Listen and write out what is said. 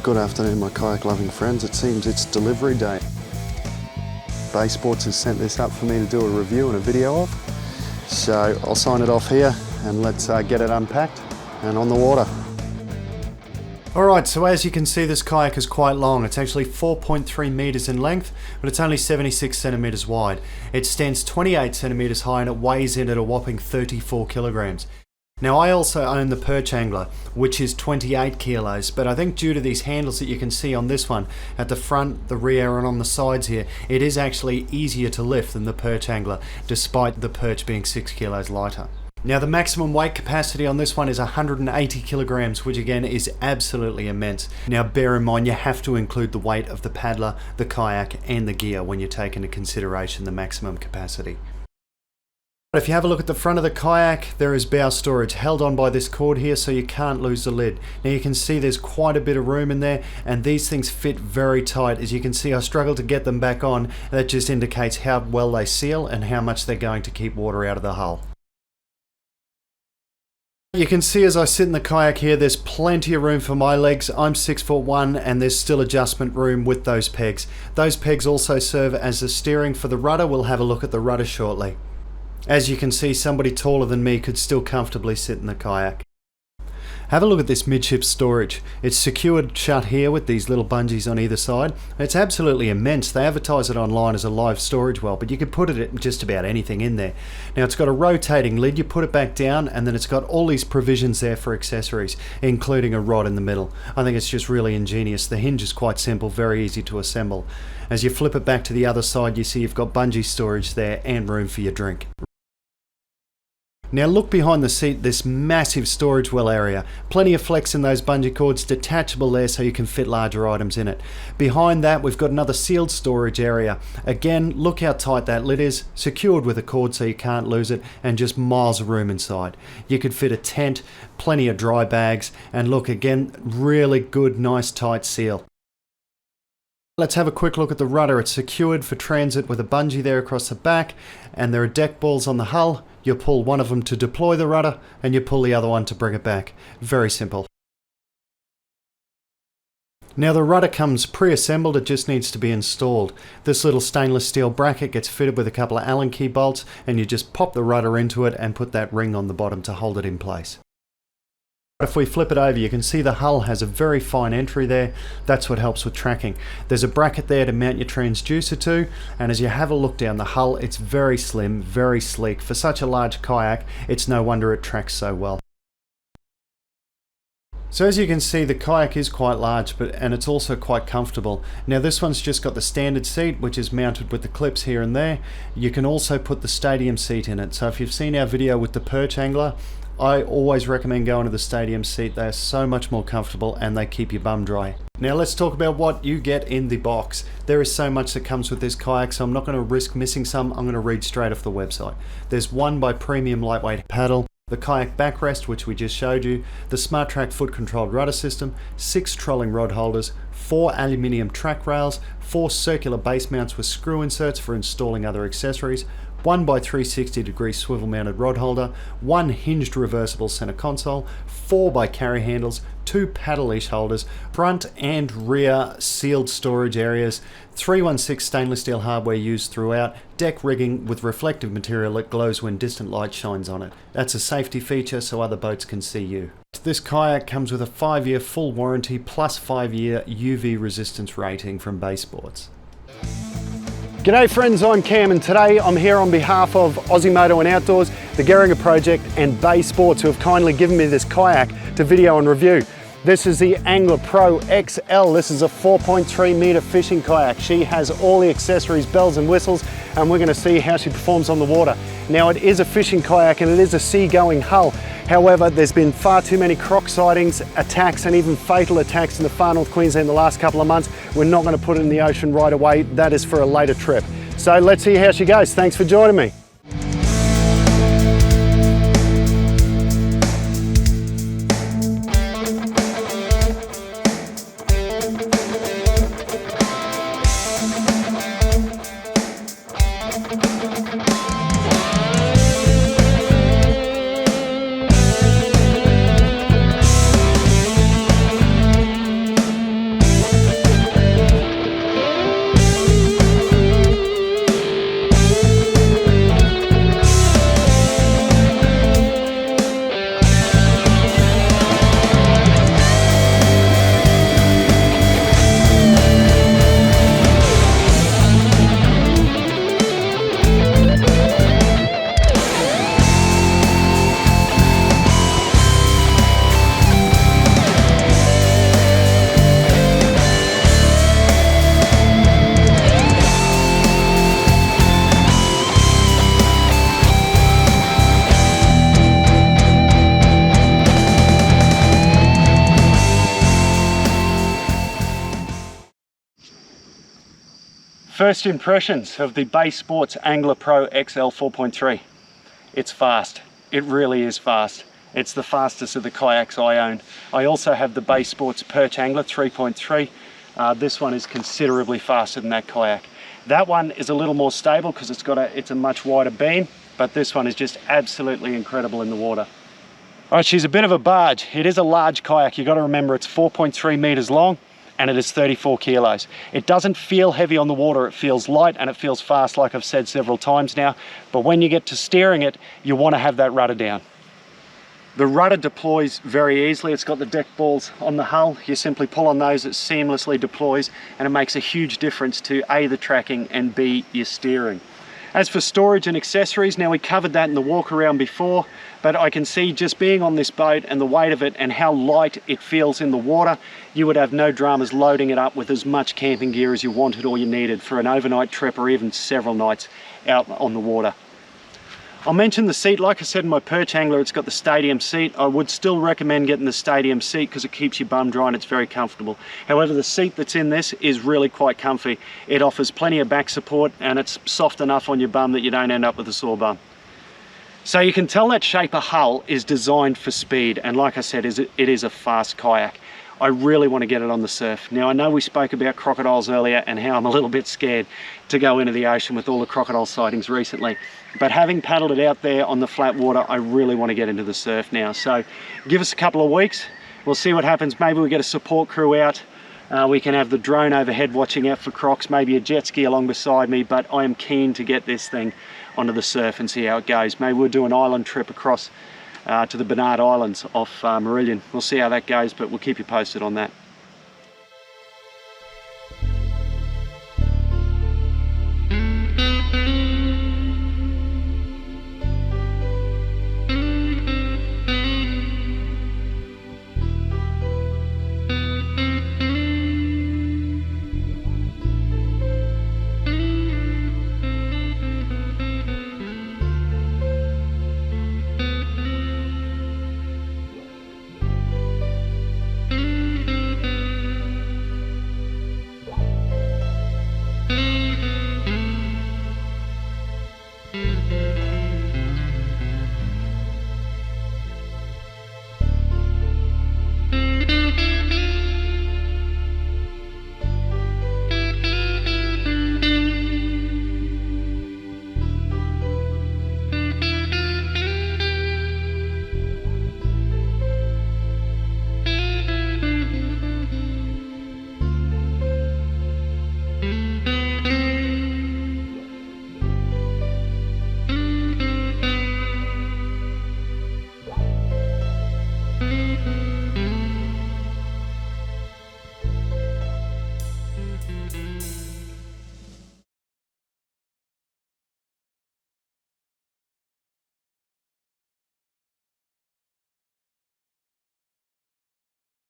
Good afternoon, my kayak loving friends. It seems it's delivery day. Bay Sports has sent this up for me to do a review and a video of. So I'll sign it off here and let's get it unpacked and on the water. Alright, so as you can see, this kayak is quite long. It's actually 4.3 meters in length, but it's only 76 centimeters wide. It stands 28 centimeters high and it weighs in at a whopping 34 kilograms. Now, I also own the perch angler, which is 28 kilos, but I think due to these handles that you can see on this one, at the front, the rear and on the sides here, it is actually easier to lift than the perch angler, despite the perch being 6 kilos lighter. Now, the maximum weight capacity on this one is 180 kilograms, which again is absolutely immense. Now, bear in mind, you have to include the weight of the paddler, the kayak and the gear when you take into consideration the maximum capacity. If you have a look at the front of the kayak, there is bow storage held on by this cord here so you can't lose the lid. Now you can see there's quite a bit of room in there and these things fit very tight. As you can see, I struggled to get them back on. That just indicates how well they seal and how much they're going to keep water out of the hull. You can see as I sit in the kayak here, there's plenty of room for my legs. I'm 6'1" and there's still adjustment room with those pegs. Those pegs also serve as the steering for the rudder. We'll have a look at the rudder shortly. As you can see, somebody taller than me could still comfortably sit in the kayak. Have a look at this midship storage. It's secured shut here with these little bungees on either side. It's absolutely immense. They advertise it online as a live storage well, but you could put it at just about anything in there. Now it's got a rotating lid, you put it back down and then it's got all these provisions there for accessories, including a rod in the middle. I think it's just really ingenious. The hinge is quite simple, very easy to assemble. As you flip it back to the other side, you see you've got bungee storage there and room for your drink. Now look behind the seat, this massive storage well area. Plenty of flex in those bungee cords, detachable there so you can fit larger items in it. Behind that we've got another sealed storage area. Again, look how tight that lid is, secured with a cord so you can't lose it, and just miles of room inside. You could fit a tent, plenty of dry bags, and look again, really good, nice tight seal. Let's have a quick look at the rudder. It's secured for transit with a bungee there across the back, and there are deck balls on the hull. You pull one of them to deploy the rudder and you pull the other one to bring it back. Very simple. Now the rudder comes pre-assembled, it just needs to be installed. This little stainless steel bracket gets fitted with a couple of Allen key bolts and you just pop the rudder into it and put that ring on the bottom to hold it in place. If we flip it over, you can see the hull has a very fine entry there. That's what helps with tracking. There's a bracket there to mount your transducer to, and as you have a look down the hull, it's very slim, very sleek. For such a large kayak, it's no wonder it tracks so well. So as you can see, the kayak is quite large, and it's also quite comfortable. Now this one's just got the standard seat, which is mounted with the clips here and there. You can also put the stadium seat in it. So if you've seen our video with the perch angler, I always recommend going to the stadium seat. They are so much more comfortable and they keep your bum dry. Now let's talk about what you get in the box. There is so much that comes with this kayak, so I'm not going to risk missing some. I'm going to read straight off the website. There's 1x premium lightweight paddle, the kayak backrest, which we just showed you, the Smart Track foot controlled rudder system, 6 trolling rod holders, 4 aluminium track rails, 4 circular base mounts with screw inserts for installing other accessories, 1x360 degree swivel mounted rod holder, 1 hinged reversible center console, 4x carry handles, 2 paddle leash holders, front and rear sealed storage areas, 316 stainless steel hardware used throughout, deck rigging with reflective material that glows when distant light shines on it. That's a safety feature so other boats can see you. This kayak comes with a 5-year full warranty plus 5-year UV resistance rating from Bay Sports. G'day friends, I'm Cam and today I'm here on behalf of Aussie Moto and Outdoors, the Geringer Project and Bay Sports, who have kindly given me this kayak to video and review. This is the Angler Pro XL. This is a 4.3 meter fishing kayak. She has all the accessories, bells and whistles, and we're going to see how she performs on the water. Now it is a fishing kayak and it is a seagoing hull. However, there's been far too many croc sightings, attacks and even fatal attacks in the far north Queensland in the last couple of months. We're not going to put it in the ocean right away. That is for a later trip. So let's see how she goes. Thanks for joining me. First impressions of the Bay Sports Angler Pro XL 4.3. It's fast. It really is fast. It's the fastest of the kayaks I own. I also have the Bay Sports Perch Angler 3.3. This one is considerably faster than that kayak. That one is a little more stable because it's a much wider beam, but this one is just absolutely incredible in the water. All right, she's a bit of a barge. It is a large kayak. You got to remember it's 4.3 meters long and it is 34 kilos. It doesn't feel heavy on the water. It feels light and it feels fast, like I've said several times now. But when you get to steering it, you want to have that rudder down. The rudder deploys very easily. It's got the deck balls on the hull. You simply pull on those, it seamlessly deploys, and it makes a huge difference to A, the tracking, and B, your steering. As for storage and accessories, now we covered that in the walk around before, but I can see just being on this boat and the weight of it and how light it feels in the water, you would have no dramas loading it up with as much camping gear as you wanted or you needed for an overnight trip or even several nights out on the water. I'll mention the seat. Like I said in my Perch Angler, it's got the stadium seat. I would still recommend getting the stadium seat because it keeps your bum dry and it's very comfortable. However, the seat that's in this is really quite comfy. It offers plenty of back support and it's soft enough on your bum that you don't end up with a sore bum. So you can tell that Shaper hull is designed for speed, and like I said, it is a fast kayak. I really want to get it on the surf. Now I know we spoke about crocodiles earlier and how I'm a little bit scared to go into the ocean with all the crocodile sightings recently. But having paddled it out there on the flat water, I really want to get into the surf now. So give us a couple of weeks, we'll see what happens. Maybe we get a support crew out. We can have the drone overhead watching out for crocs, maybe a jet ski along beside me, but I am keen to get this thing onto the surf and see how it goes. Maybe we'll do an island trip across to the Bernard Islands off Marillion. We'll see how that goes, but we'll keep you posted on that.